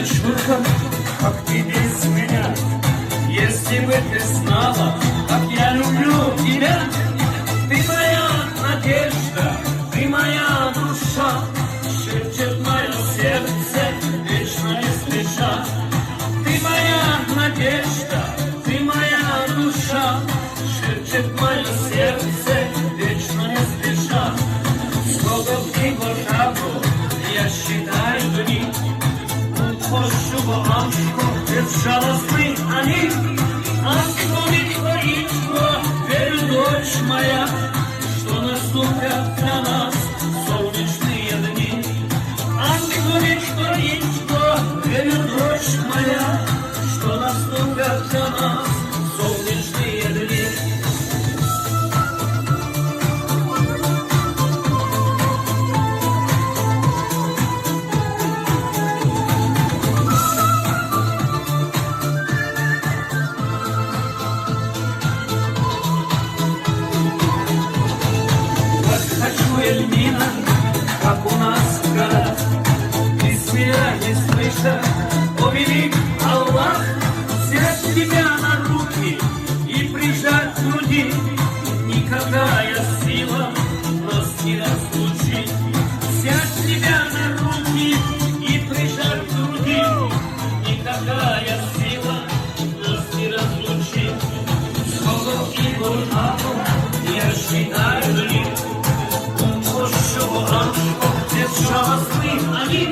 дочурка, как ты без меня. Если бы ты знала, как я люблю тебя, ты моя надежда, ты моя душа, шепчет мое сердце, вечно не спеша. Ты моя надежда, ты моя душа, шепчет мое сердце, вечно не спеша. Сколько в глазах я считаю дни, хочу бабушку, безжалостны они. Ангелы творится, верю, дочь моя, что наступят для нас солнечные дни. Ангелы творится, верю, дочь моя, что наступят для нас солнечные дни. Эльмина, как у нас в горах, без мира не слыша, о велик Аллах, взять тебя на руки и прижать к груди, никакая сила нас не разлучит. Взять тебя на руки и прижать к груди, никакая сила нас не разлучит. Сколько и бурнату я считаю дни, безжалостны они.